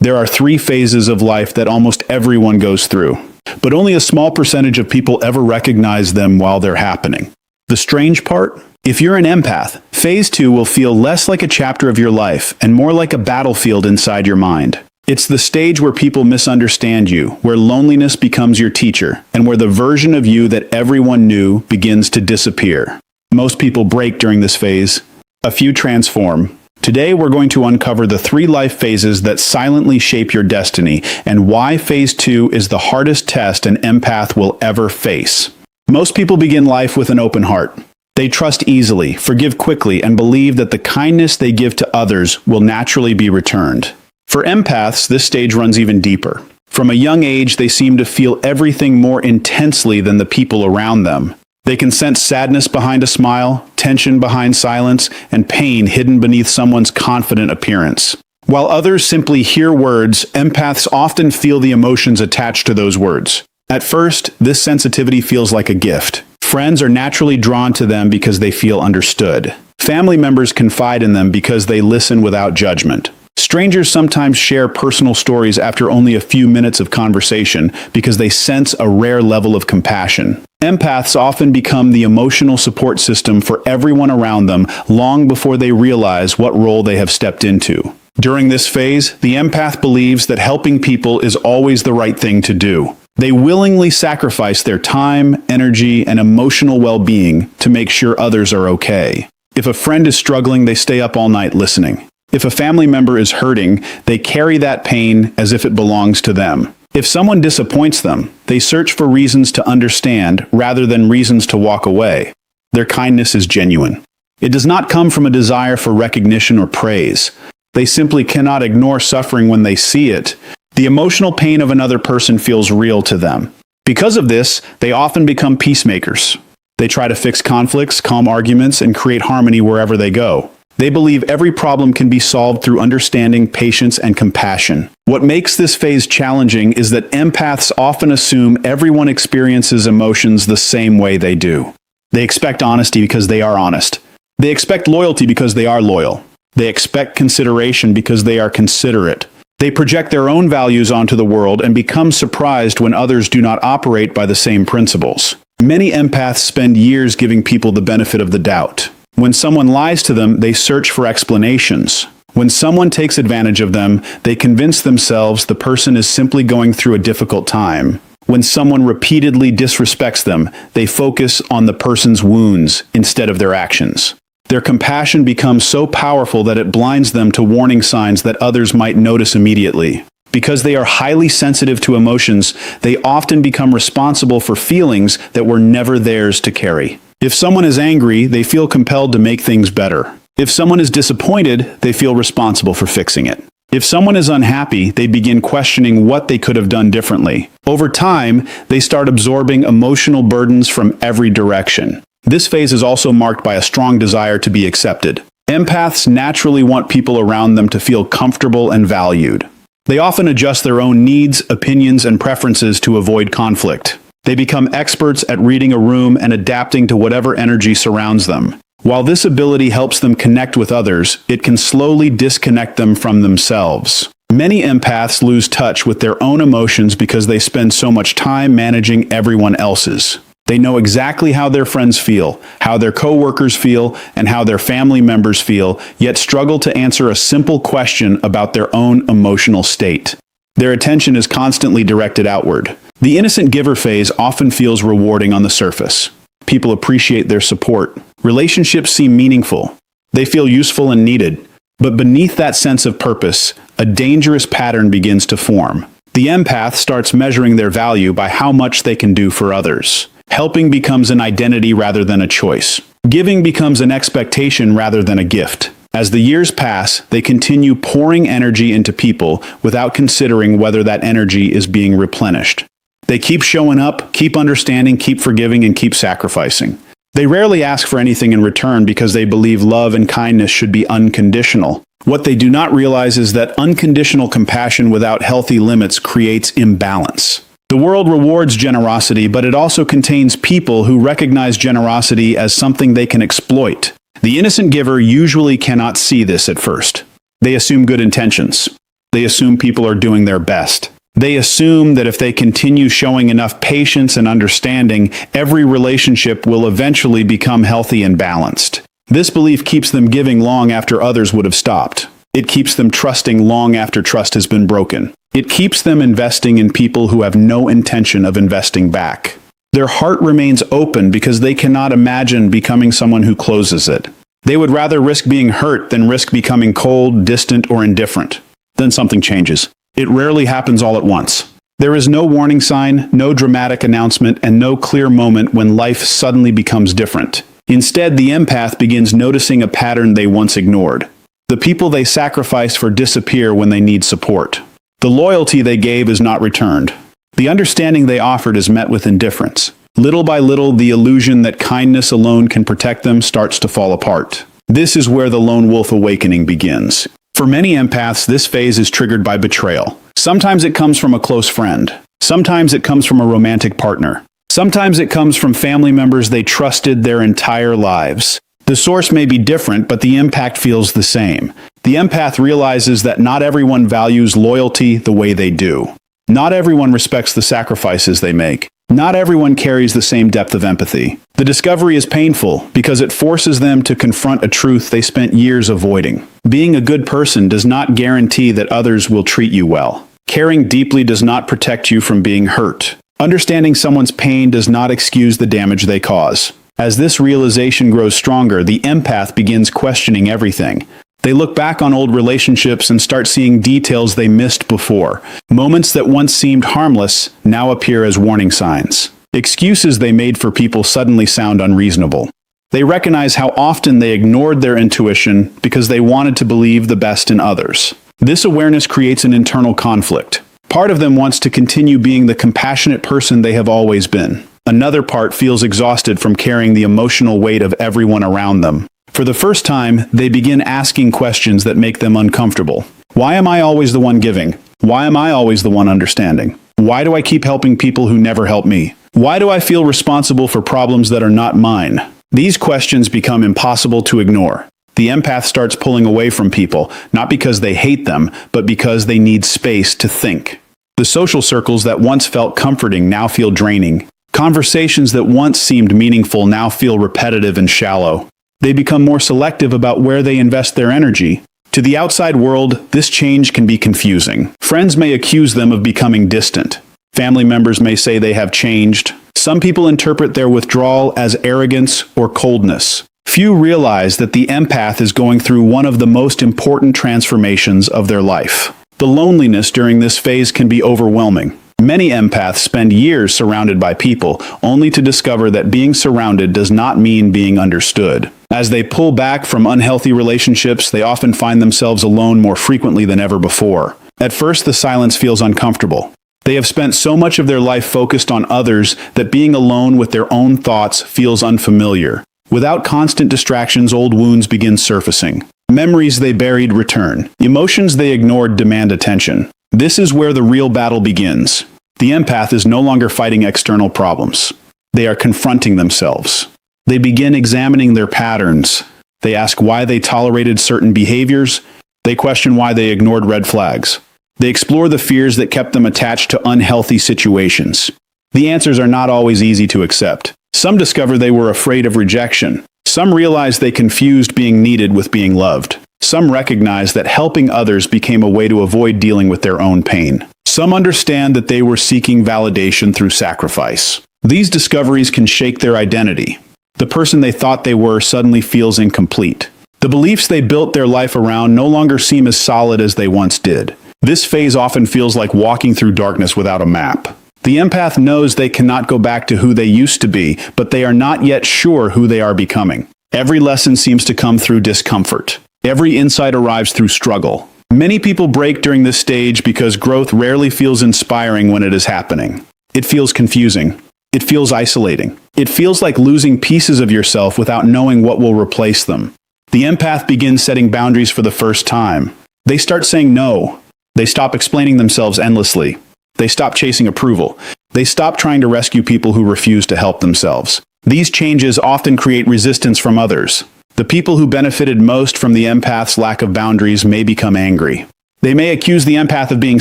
There are three phases of life that almost everyone goes through, but only a small percentage of people ever recognize them while they're happening. The strange part? If you're an empath, phase 2 will feel less like a chapter of your life and more like a battlefield inside your mind. It's the stage where people misunderstand you, where loneliness becomes your teacher, and where the version of you that everyone knew begins to disappear. Most people break during this phase. A few transform. Today we're going to uncover the 3 life phases that silently shape your destiny, and why phase 2 is the hardest test an empath will ever face. Most people begin life with an open heart. They trust easily, forgive quickly, and believe that the kindness they give to others will naturally be returned. For empaths, this stage runs even deeper. From a young age, they seem to feel everything more intensely than the people around them. They can sense sadness behind a smile, tension behind silence, and pain hidden beneath someone's confident appearance. While others simply hear words, empaths often feel the emotions attached to those words. At first, this sensitivity feels like a gift. Friends are naturally drawn to them because they feel understood. Family members confide in them because they listen without judgment. Strangers sometimes share personal stories after only a few minutes of conversation because they sense a rare level of compassion. Empaths often become the emotional support system for everyone around them long before they realize what role they have stepped into. During this phase, the empath believes that helping people is always the right thing to do. They willingly sacrifice their time, energy, and emotional well-being to make sure others are okay. If a friend is struggling, they stay up all night listening. If a family member is hurting, they carry that pain as if it belongs to them. If someone disappoints them, they search for reasons to understand rather than reasons to walk away. Their kindness is genuine. It does not come from a desire for recognition or praise. They simply cannot ignore suffering when they see it. The emotional pain of another person feels real to them. Because of this, they often become peacemakers. They try to fix conflicts, calm arguments, and create harmony wherever they go. They believe every problem can be solved through understanding, patience, and compassion. What makes this phase challenging is that empaths often assume everyone experiences emotions the same way they do. They expect honesty because they are honest. They expect loyalty because they are loyal. They expect consideration because they are considerate. They project their own values onto the world and become surprised when others do not operate by the same principles. Many empaths spend years giving people the benefit of the doubt. When someone lies to them, they search for explanations. When someone takes advantage of them, they convince themselves the person is simply going through a difficult time. When someone repeatedly disrespects them, they focus on the person's wounds instead of their actions. Their compassion becomes so powerful that it blinds them to warning signs that others might notice immediately. Because they are highly sensitive to emotions, they often become responsible for feelings that were never theirs to carry. If someone is angry, they feel compelled to make things better. If someone is disappointed, they feel responsible for fixing it. If someone is unhappy, they begin questioning what they could have done differently. Over time, they start absorbing emotional burdens from every direction. This phase is also marked by a strong desire to be accepted. Empaths naturally want people around them to feel comfortable and valued. They often adjust their own needs, opinions, and preferences to avoid conflict. They become experts at reading a room and adapting to whatever energy surrounds them. While this ability helps them connect with others, it can slowly disconnect them from themselves. Many empaths lose touch with their own emotions because they spend so much time managing everyone else's. They know exactly how their friends feel, how their coworkers feel, and how their family members feel, yet struggle to answer a simple question about their own emotional state. Their attention is constantly directed outward. The innocent giver phase often feels rewarding on the surface. People appreciate their support. Relationships seem meaningful. They feel useful and needed. But beneath that sense of purpose, a dangerous pattern begins to form. The empath starts measuring their value by how much they can do for others. Helping becomes an identity rather than a choice. Giving becomes an expectation rather than a gift. As the years pass, they continue pouring energy into people without considering whether that energy is being replenished. They keep showing up, keep understanding, keep forgiving, and keep sacrificing. They rarely ask for anything in return because they believe love and kindness should be unconditional. What they do not realize is that unconditional compassion without healthy limits creates imbalance. The world rewards generosity, but it also contains people who recognize generosity as something they can exploit. The innocent giver usually cannot see this at first. They assume good intentions. They assume people are doing their best. They assume that if they continue showing enough patience and understanding, every relationship will eventually become healthy and balanced. This belief keeps them giving long after others would have stopped. It keeps them trusting long after trust has been broken. It keeps them investing in people who have no intention of investing back. Their heart remains open because they cannot imagine becoming someone who closes it. They would rather risk being hurt than risk becoming cold, distant, or indifferent. Then something changes. It rarely happens all at once. There is no warning sign, no dramatic announcement, and no clear moment when life suddenly becomes different. Instead, the empath begins noticing a pattern they once ignored. The people they sacrifice for disappear when they need support. The loyalty they gave is not returned. The understanding they offered is met with indifference. Little by little, the illusion that kindness alone can protect them starts to fall apart. This is where the lone wolf awakening begins. For many empaths, this phase is triggered by betrayal. Sometimes it comes from a close friend. Sometimes it comes from a romantic partner. Sometimes it comes from family members they trusted their entire lives. The source may be different, but the impact feels the same. The empath realizes that not everyone values loyalty the way they do. Not everyone respects the sacrifices they make. Not everyone carries the same depth of empathy. The discovery is painful because it forces them to confront a truth they spent years avoiding. Being a good person does not guarantee that others will treat you well. Caring deeply does not protect you from being hurt. Understanding someone's pain does not excuse the damage they cause. As this realization grows stronger, the empath begins questioning everything. They look back on old relationships and start seeing details they missed before. Moments that once seemed harmless now appear as warning signs. Excuses they made for people suddenly sound unreasonable. They recognize how often they ignored their intuition because they wanted to believe the best in others. This awareness creates an internal conflict. Part of them wants to continue being the compassionate person they have always been. Another part feels exhausted from carrying the emotional weight of everyone around them. For the first time, they begin asking questions that make them uncomfortable. Why am I always the one giving? Why am I always the one understanding? Why do I keep helping people who never help me? Why do I feel responsible for problems that are not mine? These questions become impossible to ignore. The empath starts pulling away from people, not because they hate them, but because they need space to think. The social circles that once felt comforting now feel draining. Conversations that once seemed meaningful now feel repetitive and shallow. They become more selective about where they invest their energy. To the outside world, this change can be confusing. Friends may accuse them of becoming distant. Family members may say they have changed. Some people interpret their withdrawal as arrogance or coldness. Few realize that the empath is going through one of the most important transformations of their life. The loneliness during this phase can be overwhelming. Many empaths spend years surrounded by people, only to discover that being surrounded does not mean being understood. As they pull back from unhealthy relationships, they often find themselves alone more frequently than ever before. At first, the silence feels uncomfortable. They have spent so much of their life focused on others that being alone with their own thoughts feels unfamiliar. Without constant distractions, old wounds begin surfacing. Memories they buried return. Emotions they ignored demand attention. This is where the real battle begins. The empath is no longer fighting external problems. They are confronting themselves. They begin examining their patterns. They ask why they tolerated certain behaviors. They question why they ignored red flags. They explore the fears that kept them attached to unhealthy situations. The answers are not always easy to accept. Some discover they were afraid of rejection. Some realize they confused being needed with being loved. Some recognize that helping others became a way to avoid dealing with their own pain. Some understand that they were seeking validation through sacrifice. These discoveries can shake their identity. The person they thought they were suddenly feels incomplete. The beliefs they built their life around no longer seem as solid as they once did. This phase often feels like walking through darkness without a map. The empath knows they cannot go back to who they used to be, but they are not yet sure who they are becoming. Every lesson seems to come through discomfort. Every insight arrives through struggle. Many people break during this stage because growth rarely feels inspiring when it is happening. It feels confusing. It feels isolating. It feels like losing pieces of yourself without knowing what will replace them. The empath begins setting boundaries for the first time. They start saying no. They stop explaining themselves endlessly. They stop chasing approval. They stop trying to rescue people who refuse to help themselves. These changes often create resistance from others. The people who benefited most from the empath's lack of boundaries may become angry. They may accuse the empath of being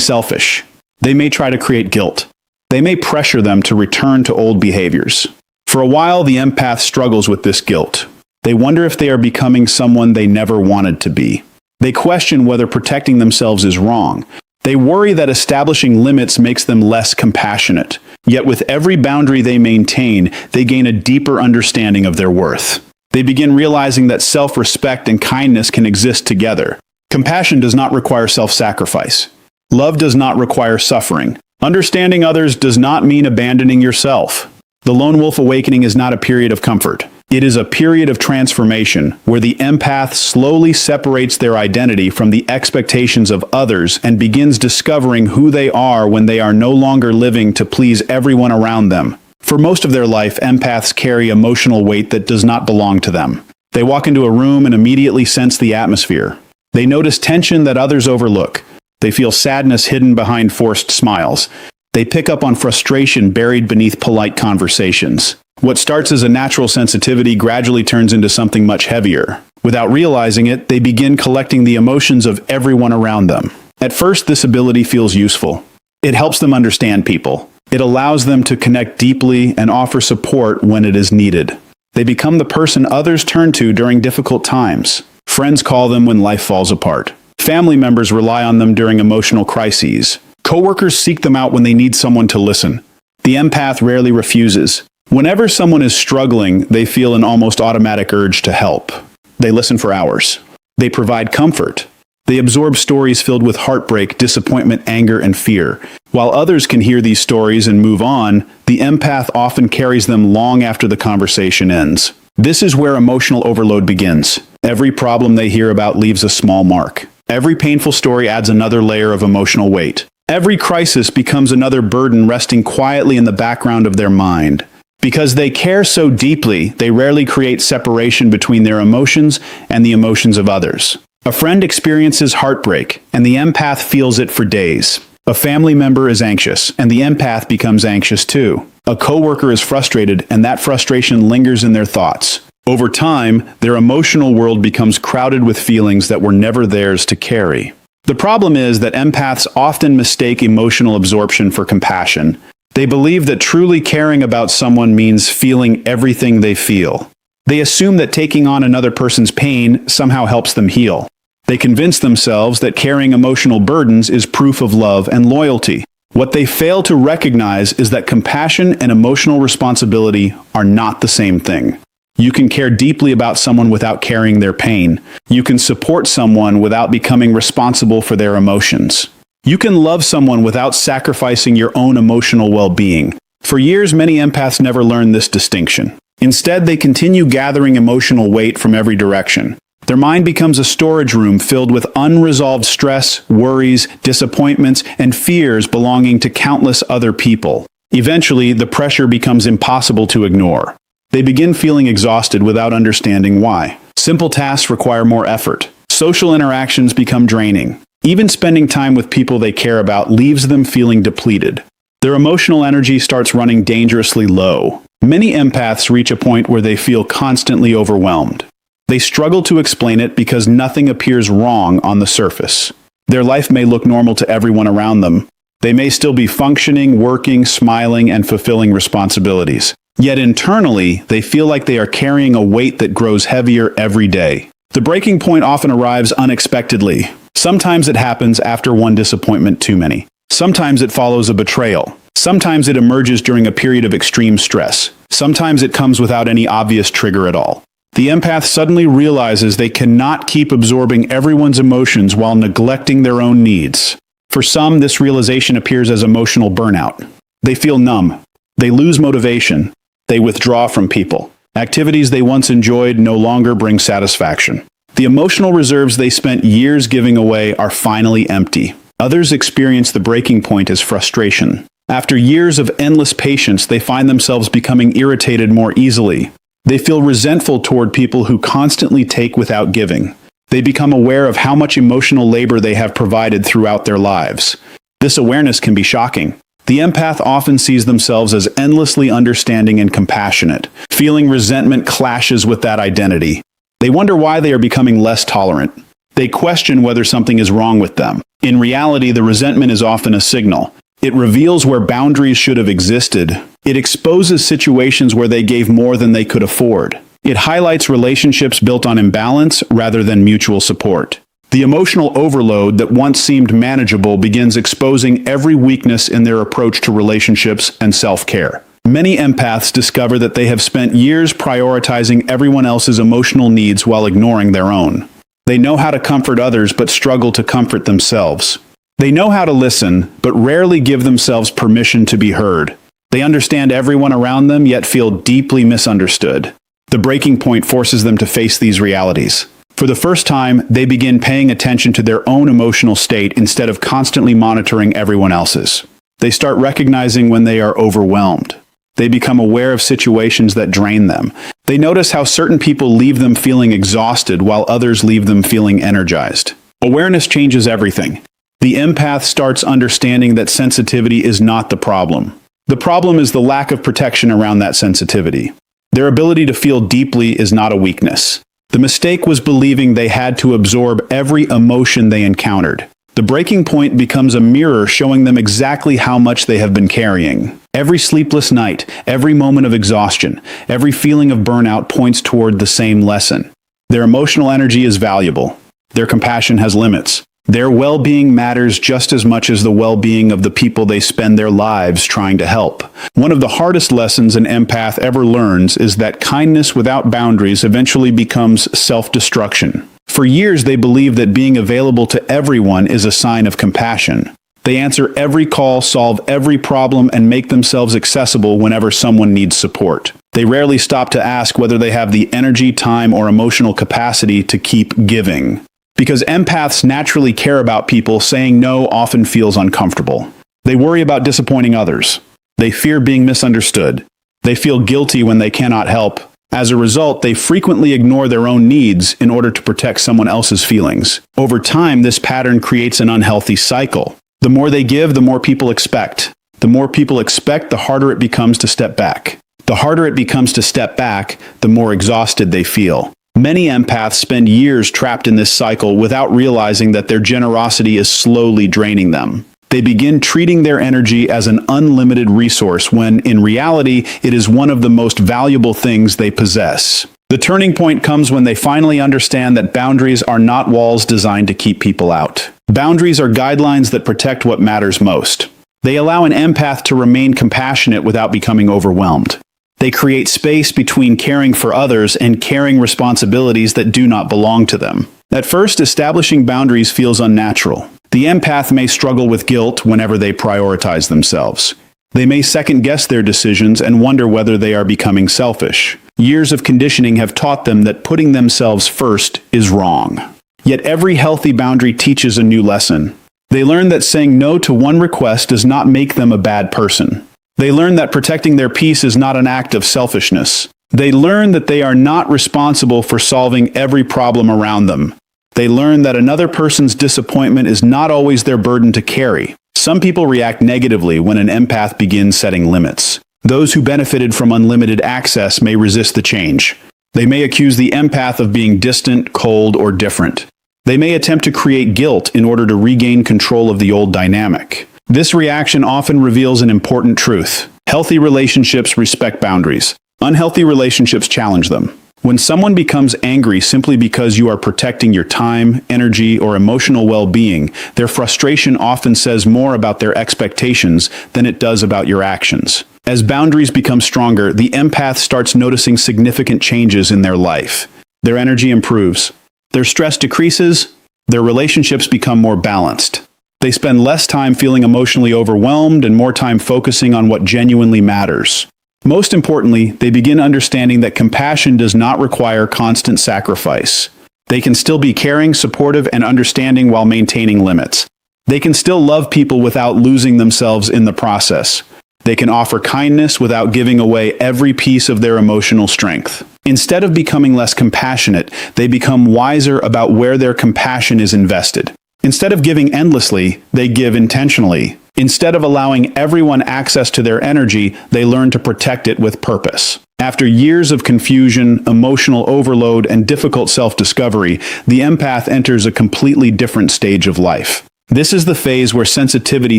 selfish. They may try to create guilt. They may pressure them to return to old behaviors. For a while, the empath struggles with this guilt. They wonder if they are becoming someone they never wanted to be. They question whether protecting themselves is wrong. They worry that establishing limits makes them less compassionate. Yet with every boundary they maintain, they gain a deeper understanding of their worth. They begin realizing that self-respect and kindness can exist together. Compassion does not require self-sacrifice. Love does not require suffering. Understanding others does not mean abandoning yourself. The lone wolf awakening is not a period of comfort. It is a period of transformation where the empath slowly separates their identity from the expectations of others and begins discovering who they are when they are no longer living to please everyone around them. For most of their life, empaths carry emotional weight that does not belong to them. They walk into a room and immediately sense the atmosphere. They notice tension that others overlook. They feel sadness hidden behind forced smiles. They pick up on frustration buried beneath polite conversations. What starts as a natural sensitivity gradually turns into something much heavier. Without realizing it, they begin collecting the emotions of everyone around them. At first, this ability feels useful. It helps them understand people. It allows them to connect deeply and offer support when it is needed. They become the person others turn to during difficult times. Friends call them when life falls apart. Family members rely on them during emotional crises. Coworkers seek them out when they need someone to listen. The empath rarely refuses. Whenever someone is struggling, they feel an almost automatic urge to help. They listen for hours. They provide comfort. They absorb stories filled with heartbreak, disappointment, anger, and fear. While others can hear these stories and move on, the empath often carries them long after the conversation ends. This is where emotional overload begins. Every problem they hear about leaves a small mark. Every painful story adds another layer of emotional weight. Every crisis becomes another burden resting quietly in the background of their mind. Because they care so deeply, they rarely create separation between their emotions and the emotions of others. A friend experiences heartbreak, and the empath feels it for days. A family member is anxious, and the empath becomes anxious too. A coworker is frustrated, and that frustration lingers in their thoughts. Over time, their emotional world becomes crowded with feelings that were never theirs to carry. The problem is that empaths often mistake emotional absorption for compassion. They believe that truly caring about someone means feeling everything they feel. They assume that taking on another person's pain somehow helps them heal. They convince themselves that carrying emotional burdens is proof of love and loyalty. What they fail to recognize is that compassion and emotional responsibility are not the same thing. You can care deeply about someone without carrying their pain. You can support someone without becoming responsible for their emotions. You can love someone without sacrificing your own emotional well-being. For years, many empaths never learned this distinction. Instead, they continue gathering emotional weight from every direction. Their mind becomes a storage room filled with unresolved stress, worries, disappointments, and fears belonging to countless other people. Eventually, the pressure becomes impossible to ignore. They begin feeling exhausted without understanding why. Simple tasks require more effort. Social interactions become draining. Even spending time with people they care about leaves them feeling depleted. Their emotional energy starts running dangerously low. Many empaths reach a point where they feel constantly overwhelmed. They struggle to explain it because nothing appears wrong on the surface. Their life may look normal to everyone around them. They may still be functioning, working, smiling, and fulfilling responsibilities. Yet internally, they feel like they are carrying a weight that grows heavier every day. The breaking point often arrives unexpectedly. Sometimes it happens after one disappointment too many. Sometimes it follows a betrayal. Sometimes it emerges during a period of extreme stress. Sometimes it comes without any obvious trigger at all. The empath suddenly realizes they cannot keep absorbing everyone's emotions while neglecting their own needs. For some, this realization appears as emotional burnout. They feel numb. They lose motivation. They withdraw from people. Activities they once enjoyed no longer bring satisfaction. The emotional reserves they spent years giving away are finally empty. Others experience the breaking point as frustration. After years of endless patience, they find themselves becoming irritated more easily. They feel resentful toward people who constantly take without giving. They become aware of how much emotional labor they have provided throughout their lives. This awareness can be shocking. The empath often sees themselves as endlessly understanding and compassionate. Feeling resentment clashes with that identity. They wonder why they are becoming less tolerant. They question whether something is wrong with them. In reality, the resentment is often a signal. It reveals where boundaries should have existed. It exposes situations where they gave more than they could afford. It highlights relationships built on imbalance rather than mutual support. The emotional overload that once seemed manageable begins exposing every weakness in their approach to relationships and self-care. Many empaths discover that they have spent years prioritizing everyone else's emotional needs while ignoring their own. They know how to comfort others but struggle to comfort themselves. They know how to listen, but rarely give themselves permission to be heard. They understand everyone around them, yet feel deeply misunderstood. The breaking point forces them to face these realities. For the first time, they begin paying attention to their own emotional state instead of constantly monitoring everyone else's. They start recognizing when they are overwhelmed. They become aware of situations that drain them. They notice how certain people leave them feeling exhausted while others leave them feeling energized. Awareness changes everything. The empath starts understanding that sensitivity is not the problem. The problem is the lack of protection around that sensitivity. Their ability to feel deeply is not a weakness. The mistake was believing they had to absorb every emotion they encountered. The breaking point becomes a mirror showing them exactly how much they have been carrying. Every sleepless night, every moment of exhaustion, every feeling of burnout points toward the same lesson. Their emotional energy is valuable. Their compassion has limits. Their well-being matters just as much as the well-being of the people they spend their lives trying to help. One of the hardest lessons an empath ever learns is that kindness without boundaries eventually becomes self-destruction. For years, they believe that being available to everyone is a sign of compassion. They answer every call, solve every problem, and make themselves accessible whenever someone needs support. They rarely stop to ask whether they have the energy, time, or emotional capacity to keep giving. Because empaths naturally care about people, saying no often feels uncomfortable. They worry about disappointing others. They fear being misunderstood. They feel guilty when they cannot help. As a result, they frequently ignore their own needs in order to protect someone else's feelings. Over time, this pattern creates an unhealthy cycle. The more they give, the more people expect. The more people expect, the harder it becomes to step back. The harder it becomes to step back, the more exhausted they feel. Many empaths spend years trapped in this cycle without realizing that their generosity is slowly draining them. They begin treating their energy as an unlimited resource when, in reality, it is one of the most valuable things they possess. The turning point comes when they finally understand that boundaries are not walls designed to keep people out. Boundaries are guidelines that protect what matters most. They allow an empath to remain compassionate without becoming overwhelmed. They create space between caring for others and carrying responsibilities that do not belong to them. At first, establishing boundaries feels unnatural. The empath may struggle with guilt whenever they prioritize themselves. They may second-guess their decisions and wonder whether they are becoming selfish. Years of conditioning have taught them that putting themselves first is wrong. Yet every healthy boundary teaches a new lesson. They learn that saying no to one request does not make them a bad person. They learn that protecting their peace is not an act of selfishness. They learn that they are not responsible for solving every problem around them. They learn that another person's disappointment is not always their burden to carry. Some people react negatively when an empath begins setting limits. Those who benefited from unlimited access may resist the change. They may accuse the empath of being distant, cold, or different. They may attempt to create guilt in order to regain control of the old dynamic. This reaction often reveals an important truth. Healthy relationships respect boundaries. Unhealthy relationships challenge them. When someone becomes angry simply because you are protecting your time, energy, or emotional well-being, their frustration often says more about their expectations than it does about your actions. As boundaries become stronger, the empath starts noticing significant changes in their life. Their energy improves. Their stress decreases. Their relationships become more balanced. They spend less time feeling emotionally overwhelmed and more time focusing on what genuinely matters. Most importantly, they begin understanding that compassion does not require constant sacrifice. They can still be caring, supportive, and understanding while maintaining limits. They can still love people without losing themselves in the process. They can offer kindness without giving away every piece of their emotional strength. Instead of becoming less compassionate, they become wiser about where their compassion is invested. Instead of giving endlessly, they give intentionally. Instead of allowing everyone access to their energy, they learn to protect it with purpose. After years of confusion, emotional overload, and difficult self-discovery, the empath enters a completely different stage of life. This is the phase where sensitivity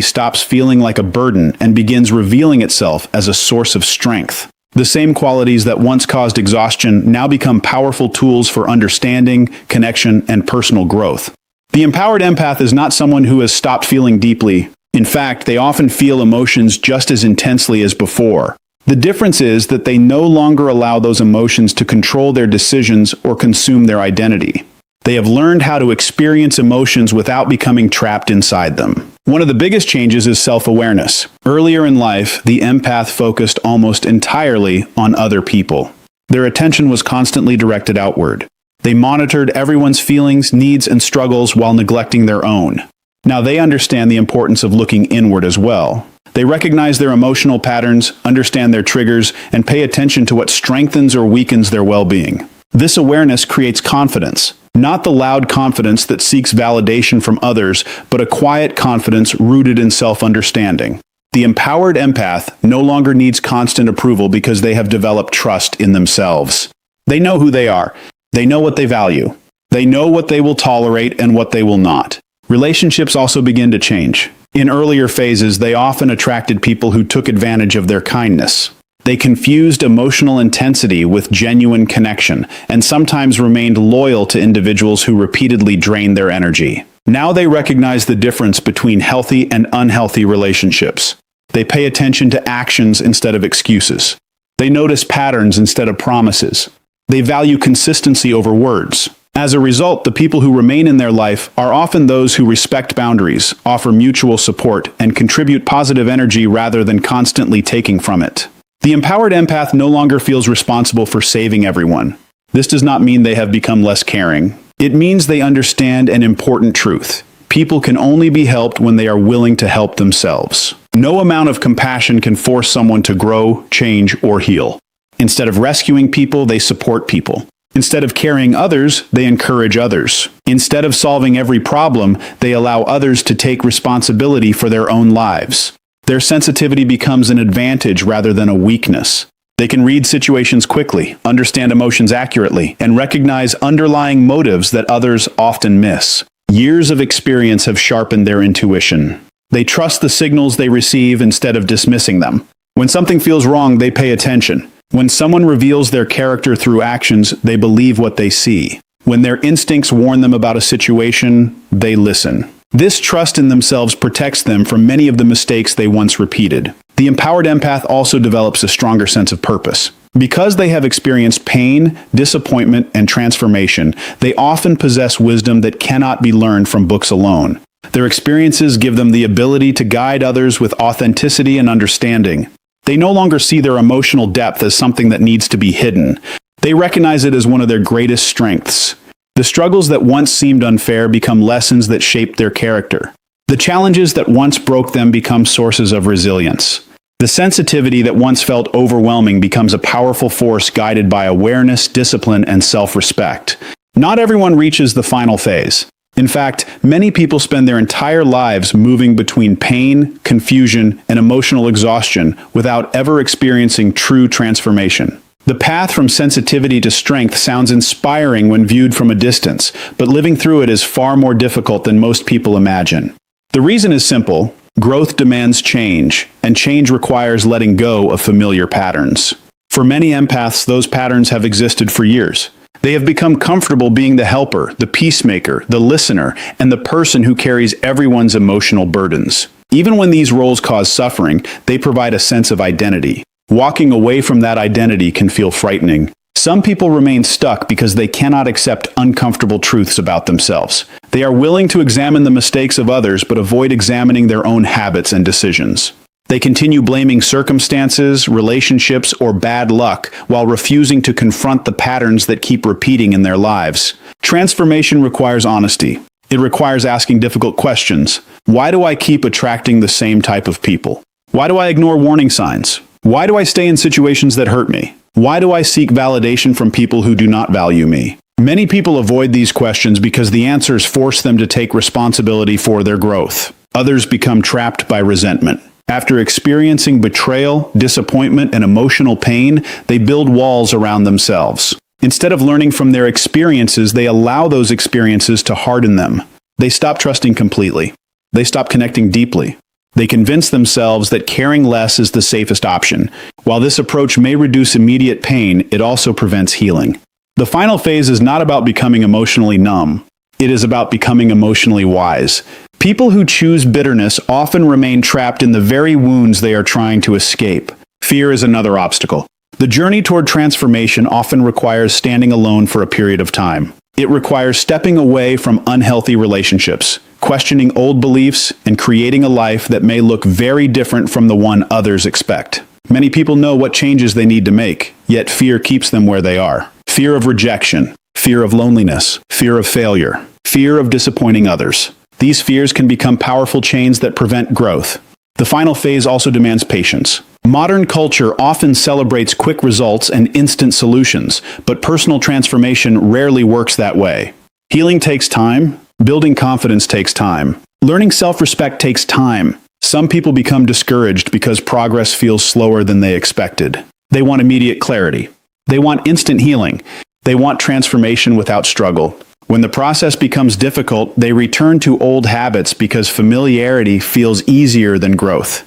stops feeling like a burden and begins revealing itself as a source of strength. The same qualities that once caused exhaustion now become powerful tools for understanding, connection, and personal growth. The empowered empath is not someone who has stopped feeling deeply. In fact, they often feel emotions just as intensely as before. The difference is that they no longer allow those emotions to control their decisions or consume their identity. They have learned how to experience emotions without becoming trapped inside them. One of the biggest changes is self-awareness. Earlier in life, the empath focused almost entirely on other people. Their attention was constantly directed outward. They monitored everyone's feelings, needs, and struggles while neglecting their own. Now they understand the importance of looking inward as well. They recognize their emotional patterns, understand their triggers, and pay attention to what strengthens or weakens their well-being. This awareness creates confidence, not the loud confidence that seeks validation from others, but a quiet confidence rooted in self-understanding. The empowered empath no longer needs constant approval because they have developed trust in themselves. They know who they are. They know what they value. They know what they will tolerate and what they will not. Relationships also begin to change. In earlier phases, they often attracted people who took advantage of their kindness. They confused emotional intensity with genuine connection, and sometimes remained loyal to individuals who repeatedly drained their energy. Now they recognize the difference between healthy and unhealthy relationships. They pay attention to actions instead of excuses. They notice patterns instead of promises. They value consistency over words. As a result, the people who remain in their life are often those who respect boundaries, offer mutual support, and contribute positive energy rather than constantly taking from it. The empowered empath no longer feels responsible for saving everyone. This does not mean they have become less caring. It means they understand an important truth. People can only be helped when they are willing to help themselves. No amount of compassion can force someone to grow, change, or heal. Instead of rescuing people, they support people. Instead of carrying others, they encourage others. Instead of solving every problem, they allow others to take responsibility for their own lives. Their sensitivity becomes an advantage rather than a weakness. They can read situations quickly, understand emotions accurately, and recognize underlying motives that others often miss. Years of experience have sharpened their intuition. They trust the signals they receive instead of dismissing them. When something feels wrong, they pay attention. When someone reveals their character through actions, they believe what they see. When their instincts warn them about a situation, they listen. This trust in themselves protects them from many of the mistakes they once repeated. The empowered empath also develops a stronger sense of purpose. Because they have experienced pain, disappointment, and transformation, they often possess wisdom that cannot be learned from books alone. Their experiences give them the ability to guide others with authenticity and understanding. They no longer see their emotional depth as something that needs to be hidden. They recognize it as one of their greatest strengths. The struggles that once seemed unfair become lessons that shape their character. The challenges that once broke them become sources of resilience. The sensitivity that once felt overwhelming becomes a powerful force guided by awareness, discipline, and self-respect. Not everyone reaches the final phase. In fact, many people spend their entire lives moving between pain, confusion, and emotional exhaustion without ever experiencing true transformation. The path from sensitivity to strength sounds inspiring when viewed from a distance, but living through it is far more difficult than most people imagine. The reason is simple: growth demands change, and change requires letting go of familiar patterns. For many empaths, those patterns have existed for years. They have become comfortable being the helper, the peacemaker, the listener, and the person who carries everyone's emotional burdens. Even when these roles cause suffering, they provide a sense of identity. Walking away from that identity can feel frightening. Some people remain stuck because they cannot accept uncomfortable truths about themselves. They are willing to examine the mistakes of others but avoid examining their own habits and decisions. They continue blaming circumstances, relationships, or bad luck while refusing to confront the patterns that keep repeating in their lives. Transformation requires honesty. It requires asking difficult questions. Why do I keep attracting the same type of people? Why do I ignore warning signs? Why do I stay in situations that hurt me? Why do I seek validation from people who do not value me? Many people avoid these questions because the answers force them to take responsibility for their growth. Others become trapped by resentment. After experiencing betrayal, disappointment, and emotional pain, they build walls around themselves. Instead of learning from their experiences, they allow those experiences to harden them. They stop trusting completely. They stop connecting deeply. They convince themselves that caring less is the safest option. While this approach may reduce immediate pain, it also prevents healing. The final phase is not about becoming emotionally numb. It is about becoming emotionally wise. People who choose bitterness often remain trapped in the very wounds they are trying to escape. Fear is another obstacle. The journey toward transformation often requires standing alone for a period of time. It requires stepping away from unhealthy relationships, questioning old beliefs, and creating a life that may look very different from the one others expect. Many people know what changes they need to make, yet fear keeps them where they are. Fear of rejection, fear of loneliness, fear of failure, fear of disappointing others. These fears can become powerful chains that prevent growth. The final phase also demands patience. Modern culture often celebrates quick results and instant solutions, but personal transformation rarely works that way. Healing takes time. Building confidence takes time. Learning self-respect takes time. Some people become discouraged because progress feels slower than they expected. They want immediate clarity. They want instant healing. They want transformation without struggle. When the process becomes difficult, they return to old habits because familiarity feels easier than growth.